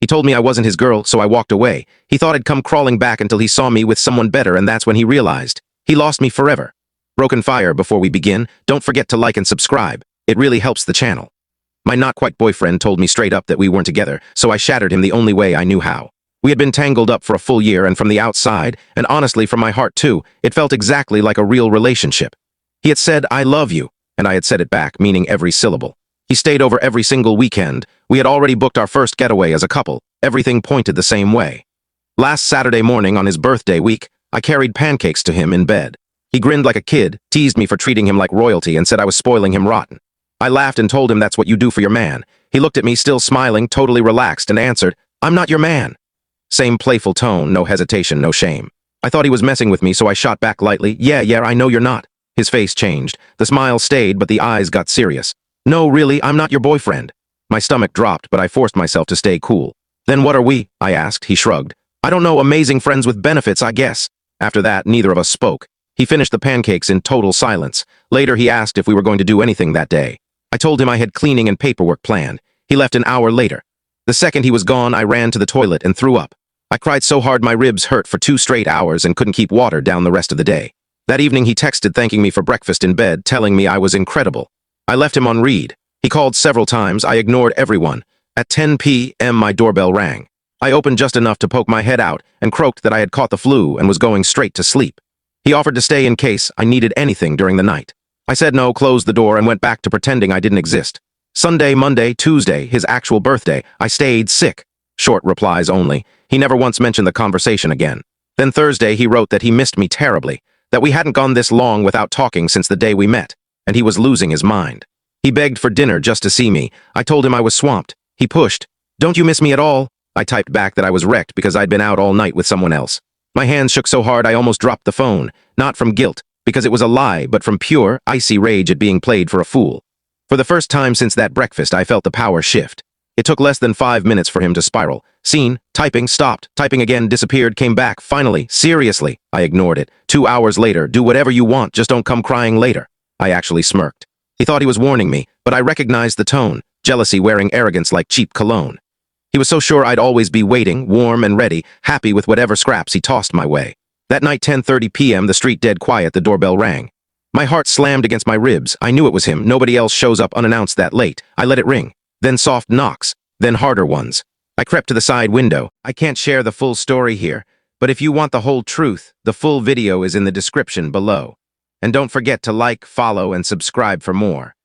He told me I wasn't his girl, so I walked away. He thought I'd come crawling back until he saw me with someone better, and that's when he realized. He lost me forever. Broken fire. Before we begin, don't forget to like and subscribe. It really helps the channel. My not-quite-boyfriend told me straight up that we weren't together, so I shattered him the only way I knew how. We had been tangled up for a full year, and from the outside, and honestly from my heart too, it felt exactly like a real relationship. He had said, "I love you," and I had said it back, meaning every syllable. He stayed over every single weekend. We had already booked our first getaway as a couple. Everything pointed the same way. Last Saturday morning on his birthday week, I carried pancakes to him in bed. He grinned like a kid, teased me for treating him like royalty, and said I was spoiling him rotten. I laughed and told him that's what you do for your man. He looked at me, still smiling, totally relaxed, and answered, "I'm not your man." Same playful tone, no hesitation, no shame. I thought he was messing with me, so I shot back lightly, Yeah, I know you're not." His face changed. The smile stayed, but the eyes got serious. "No, really, I'm not your boyfriend." My stomach dropped, but I forced myself to stay cool. "Then what are we?" I asked. He shrugged. "I don't know, amazing friends with benefits, I guess." After that, neither of us spoke. He finished the pancakes in total silence. Later, he asked if we were going to do anything that day. I told him I had cleaning and paperwork planned. He left an hour later. The second he was gone, I ran to the toilet and threw up. I cried so hard my ribs hurt for 2 straight hours and couldn't keep water down the rest of the day. That evening, he texted thanking me for breakfast in bed, telling me I was incredible. I left him on read. He called several times. I ignored everyone. At 10 p.m., my doorbell rang. I opened just enough to poke my head out and croaked that I had caught the flu and was going straight to sleep. He offered to stay in case I needed anything during the night. I said no, closed the door, and went back to pretending I didn't exist. Sunday, Monday, Tuesday, his actual birthday, I stayed sick. Short replies only. He never once mentioned the conversation again. Then Thursday, he wrote that he missed me terribly, that we hadn't gone this long without talking since the day we met, and he was losing his mind. He begged for dinner just to see me. I told him I was swamped. He pushed. "Don't you miss me at all?" I typed back that I was wrecked because I'd been out all night with someone else. My hands shook so hard I almost dropped the phone, not from guilt, because it was a lie, but from pure, icy rage at being played for a fool. For the first time since that breakfast, I felt the power shift. It took less than 5 minutes for him to spiral. Seen, typing, stopped, typing again, disappeared, came back, finally, seriously. I ignored it. 2 hours later, "Do whatever you want, just don't come crying later." I actually smirked. He thought he was warning me, but I recognized the tone, jealousy wearing arrogance like cheap cologne. He was so sure I'd always be waiting, warm and ready, happy with whatever scraps he tossed my way. That night, 10:30 p.m., the street dead quiet, the doorbell rang. My heart slammed against my ribs. I knew it was him. Nobody else shows up unannounced that late. I let it ring. Then soft knocks. Then harder ones. I crept to the side window. I can't share the full story here, but if you want the whole truth, the full video is in the description below. And don't forget to like, follow, and subscribe for more.